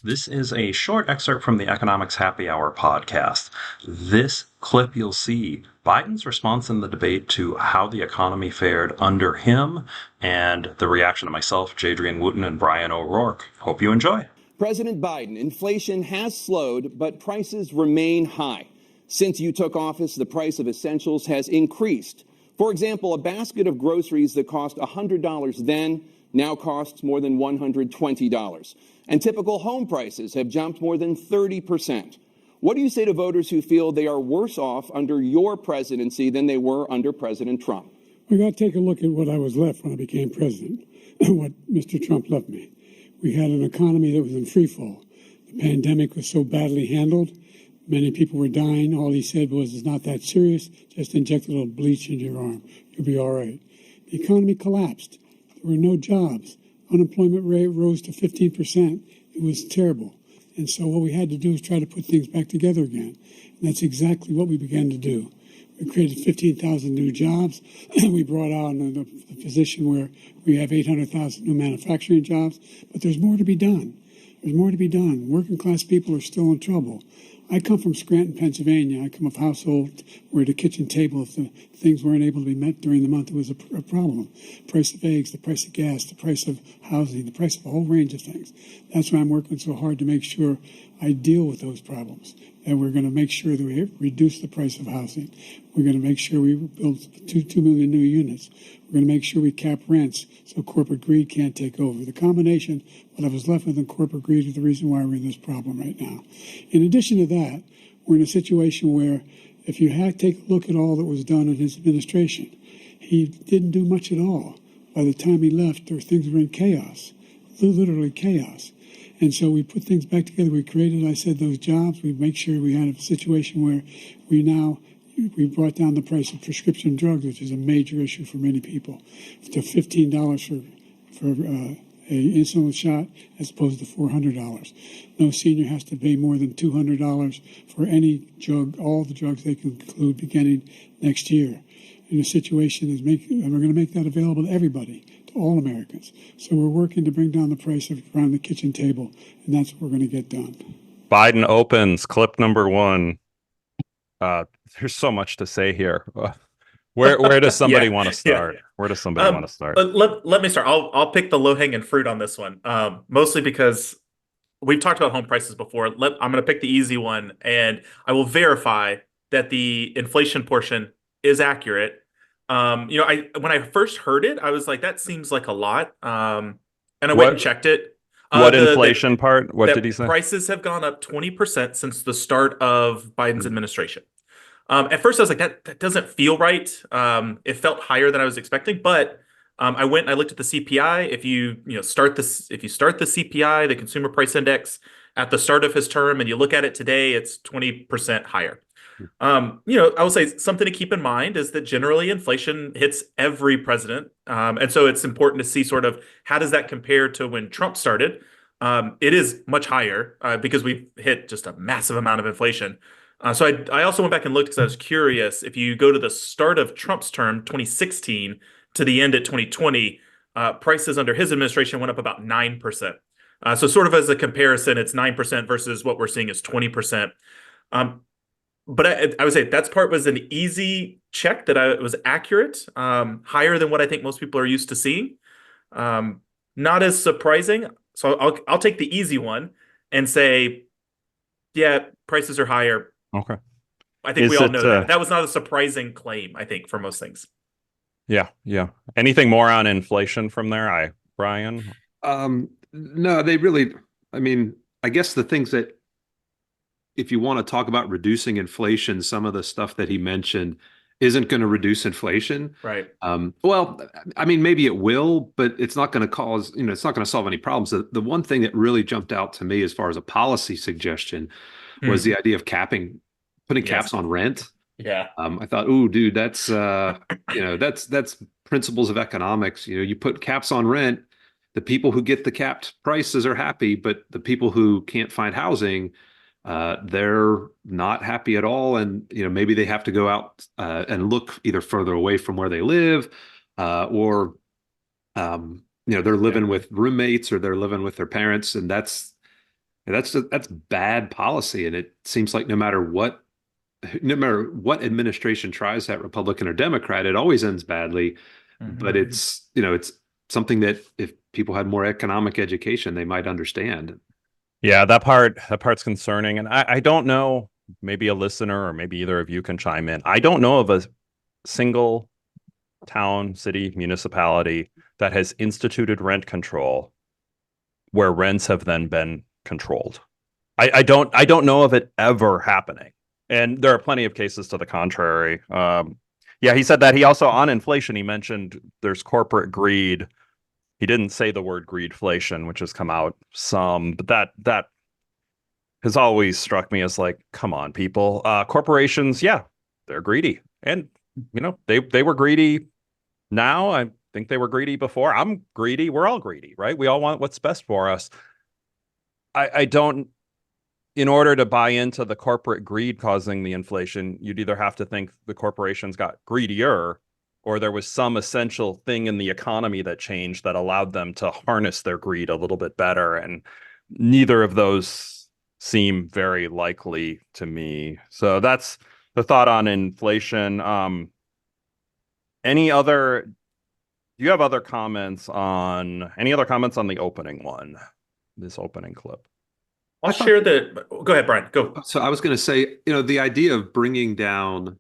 This is a short excerpt from the Economics Happy Hour podcast. This clip you'll see Biden's response in the debate to how the economy fared under him and the reaction of myself, Jadrian Wooten, and Brian O'Rourke. Hope you enjoy. President Biden, inflation has slowed, but prices remain high. Since you took office, the price of essentials has increased. For example, a basket of groceries that cost $100 then now costs more than $120. And typical home prices have jumped more than 30%. What do you say to voters who feel they are worse off under your presidency than they were under President Trump? We got to take a look at what I was left when I became president and what Mr. Trump left me. We had an economy that was in free fall. The pandemic was so badly handled. Many people were dying. All he said was, it's not that serious. Just inject a little bleach into your arm. You'll be all right. The economy collapsed. There were no jobs. Unemployment rate rose to 15%. It was terrible. And so what we had to do was try to put things back together again. And that's exactly what we began to do. We created 15,000 new jobs. We brought out the position where we have 800,000 new manufacturing jobs. But there's more to be done. There's more to be done. Working class people are still in trouble. I come from Scranton, Pennsylvania. I come of a household where the kitchen table, if the things weren't able to be met during the month, it was a problem. Price of eggs, the price of gas, the price of housing, the price of a whole range of things. That's why I'm working so hard to make sure I deal with those problems. And we're going to make sure that we reduce the price of housing. We're going to make sure we build 2 million new units. We're going to make sure we cap rents so corporate greed can't take over. The combination, what I was left with in corporate greed, is the reason why we're in this problem right now. In addition to that, we're in a situation where if you take a look at all that was done in his administration, he didn't do much at all. By the time he left, things were in chaos, literally chaos. And so we put things back together. We created, I said, those jobs. We make sure we had a situation where we brought down the price of prescription drugs, which is a major issue for many people, to $15 for an insulin shot as opposed to $400. No senior has to pay more than $200 for any drug, all the drugs they can include beginning next year. And the situation is and we're going to make that available to everybody, to all Americans. So we're working to bring down the price around the kitchen table, and that's what we're going to get done. Biden opens, clip number one. There's so much to say here. Where does somebody want to start? Where does somebody want to start? Let me start. I'll pick the low-hanging fruit on this one, mostly because we've talked about home prices before. I'm going to pick the easy one, and I will verify that the inflation portion is accurate. When I first heard it, I was like, that seems like a lot. And I went and checked it. What inflation part? What did he say? Prices have gone up 20% since the start of Biden's administration. At first, I was like, that doesn't feel right. It felt higher than I was expecting, but I went and I looked at the CPI. If you start the CPI, the Consumer Price Index, at the start of his term, and you look at it today, it's 20% higher. I will say something to keep in mind is that generally inflation hits every president. And so it's important to see sort of how does that compare to when Trump started. It is much higher because we've hit just a massive amount of inflation. So I also went back and looked because I was curious. If you go to the start of Trump's term, 2016, to the end at 2020, prices under his administration went up about 9%. So sort of as a comparison, it's 9% versus what we're seeing is 20%. But I would say that part was an easy check that it was accurate, higher than what I think most people are used to seeing. Not as surprising. So I'll take the easy one and say, yeah, prices are higher. Okay. I think we all know that. That was not a surprising claim, I think, for most things. Yeah. Anything more on inflation from there, Brian? No, they really, I guess the things that, if you want to talk about reducing inflation, some of the stuff that he mentioned isn't going to reduce inflation. Right. Maybe it will, but it's not going to cause, it's not going to solve any problems. The one thing that really jumped out to me as far as a policy suggestion was the idea of putting caps on rent. Yeah. I thought, ooh, dude, that's principles of economics. You put caps on rent, the people who get the capped prices are happy, but the people who can't find housing, they're not happy at all. And, maybe they have to go out and look either further away from where they live or they're living with roommates or they're living with their parents. And that's That's bad policy, and it seems like no matter what administration tries that, Republican or Democrat, it always ends badly. But Mhm. it's something that if people had more economic education, they might understand. Yeah, that part's concerning. And I don't know, maybe a listener or maybe either of you can chime in. I don't know of a single town, city, municipality that has instituted rent control where rents have then been controlled. I don't know of it ever happening. And there are plenty of cases to the contrary. Yeah, he said that. He also, on inflation, he mentioned there's corporate greed. He didn't say the word greedflation, which has come out some, but that has always struck me as like, come on, people. Corporations, yeah, they're greedy, and they were greedy. Now I think they were greedy before. I'm greedy. We're all greedy, right? We all want what's best for us. I don't. In order to buy into the corporate greed causing the inflation, you'd either have to think the corporations got greedier, or there was some essential thing in the economy that changed that allowed them to harness their greed a little bit better. And neither of those seem very likely to me. So that's the thought on inflation. Any other, do you have any other comments on the opening one, this opening clip? I'll I thought share the. Go ahead, Brian. Go. so. I was going to say, the idea of bringing down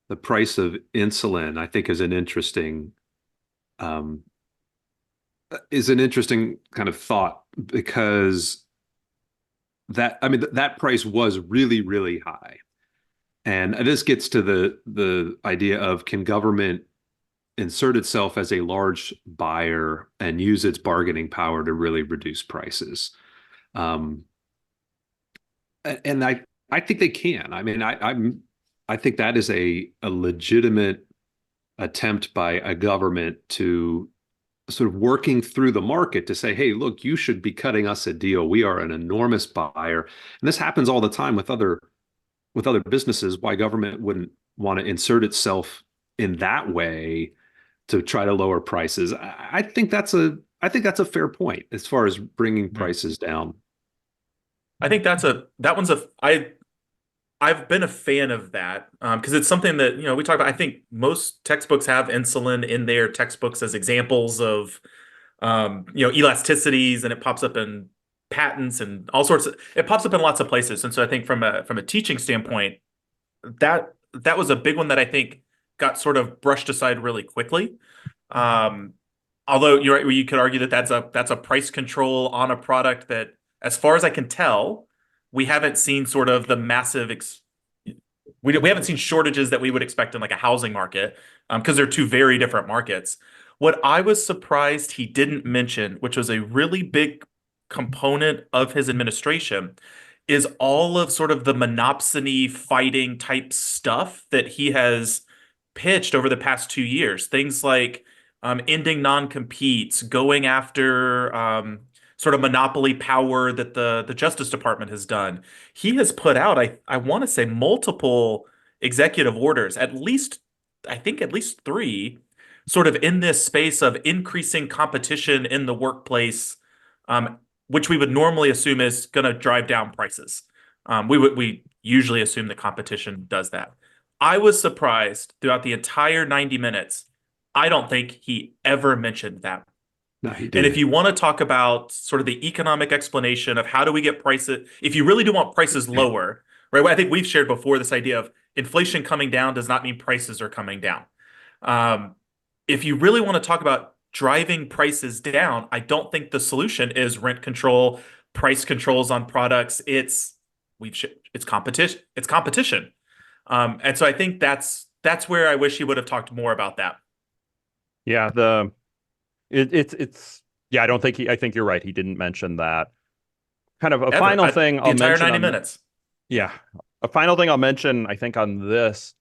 the price of insulin, I think, um, is an interesting kind of thought, because that price was really, really high. And this gets to the idea of, can government insert itself as a large buyer and use its bargaining power to really reduce prices? Um, and I think they can. I mean, I think that is a legitimate attempt by a government to sort of working through the market to say, hey, look, you should be cutting us a deal. We are an enormous buyer. And this happens all the time with other businesses. Why government wouldn't want to insert itself in that way to try to lower prices? I think that's a fair point as far as bringing Mhm. prices down. I think that one's I've been a fan of that because it's something that we talk about. I think most textbooks have insulin in their textbooks as examples of elasticities, and it pops up in patents and all sorts of. It pops up in lots of places, and so I think from a teaching standpoint, that was a big one that I think got sort of brushed aside really quickly. Um, Although you're right, you could argue that that's a price control on a product that, as far as I can tell, we haven't seen sort of the massive we haven't seen shortages that we would expect in like a housing market because they're two very different markets. What I was surprised he didn't mention, which was a really big component of his administration, is all of sort of the monopsony fighting type stuff that he has pitched over the past 2 years. Things like ending non-competes, going after sort of monopoly power that the Justice Department has done. He has put out, I want to say, multiple executive orders, I think at least three, sort of in this space of increasing competition in the workplace, um, which we would normally assume is going to drive down prices. We usually assume that competition does that. I was surprised throughout the entire 90 minutes. I don't think he ever mentioned that. No, he And if didn't. you want to talk about sort of the economic explanation of how do we get prices, if you really do want prices lower, right? I think we've shared before this idea of inflation coming down does not mean prices are coming down. Um, if you really want to talk about driving prices down, I don't think the solution is rent control, price controls on products. It's competition. It's competition. And so I think that's where I wish he would have talked more about that. Yeah, it's yeah, I think you're right. He didn't mention that. Kind of a Ever. final thing The I'll entire mention 90 on minutes. yeah, a final thing I'll mention, I think, on this.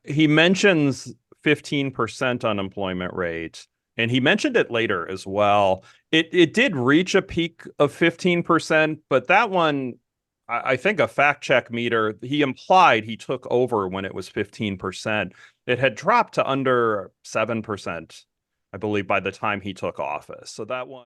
He mentions 15% unemployment rate, and he mentioned it later as well. It did reach a peak of 15%, but that one, I think a fact check meter, he implied he took over when it was 15%. It had dropped to under 7%, I believe, by the time he took office. So that one.